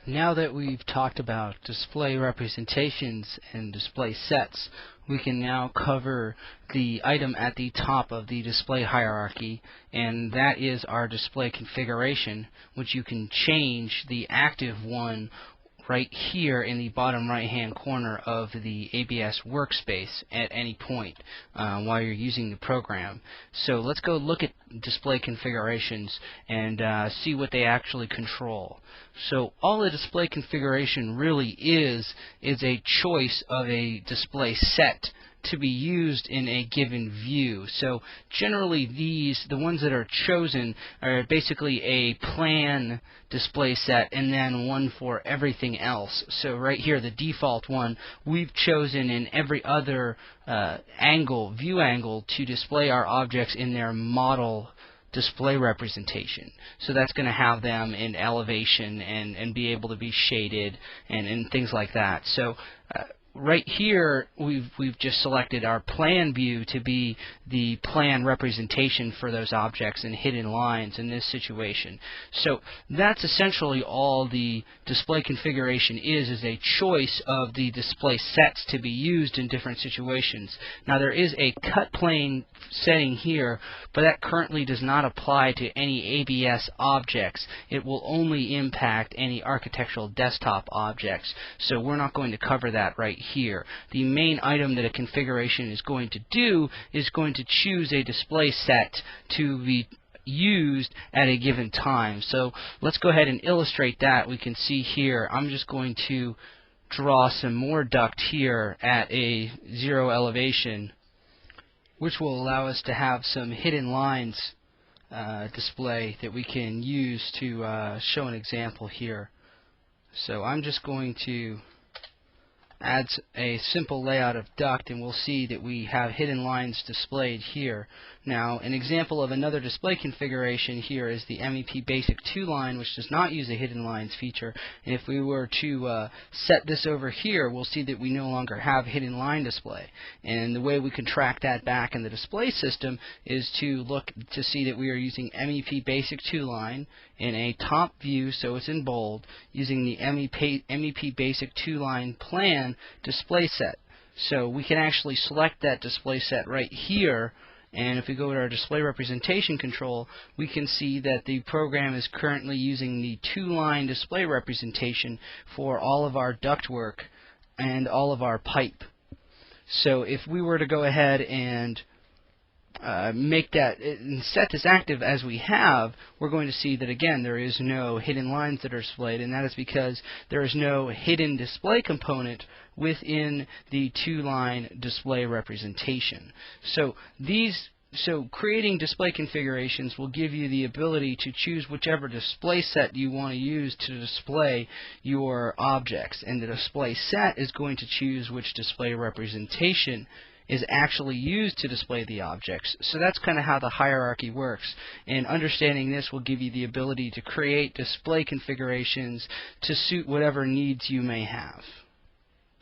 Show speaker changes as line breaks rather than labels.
Now that we've talked about display representations and display sets, we can now cover the item at the top of the display hierarchy, and that is our display configuration, which you can change the active one right here in the bottom right hand corner of the ABS workspace at any point while you're using the program. So let's go look at display configurations and see what they actually control. So all a display configuration really is a choice of a display set to be used in a given view. So generally the ones that are chosen are basically a plan display set and then one for everything else. So right here, the default one, we've chosen in every other view angle to display our objects in their model display representation. So that's going to have them in elevation and be able to be shaded and things like that. So right here, we've just selected our plan view to be the plan representation for those objects and hidden lines in this situation. So that's essentially all the display configuration is a choice of the display sets to be used in different situations. Now there is a cut plane setting here, but that currently does not apply to any ABS objects. It will only impact any architectural desktop objects. So we're not going to cover that right here. The main item that a configuration is going to do is going to choose a display set to be used at a given time. So let's go ahead and illustrate that. We can see here, I'm just going to draw some more duct here at a 0 elevation, which will allow us to have some hidden lines display that we can use to show an example here. So I'm just going to add a simple layout of duct, and we'll see that we have hidden lines displayed here. Now, an example of another display configuration here is the MEP Basic 2 line, which does not use a hidden lines feature. And if we were to set this over here, we'll see that we no longer have hidden line display. And the way we can track that back in the display system is to look to see that we are using MEP Basic 2 line in a top view, so it's in bold, using the MEP Basic 2 line plan display set. So we can actually select that display set right here, and if we go to our display representation control, we can see that the program is currently using the 2-line display representation for all of our ductwork and all of our pipe. So if we were to go ahead and make that and set this active as we have, we're going to see that again there is no hidden lines that are displayed, and that is because there is no hidden display component within the 2-line display representation. So creating display configurations will give you the ability to choose whichever display set you want to use to display your objects, and the display set is going to choose which display representation is actually used to display the objects. So that's kind of how the hierarchy works, and understanding this will give you the ability to create display configurations to suit whatever needs you may have.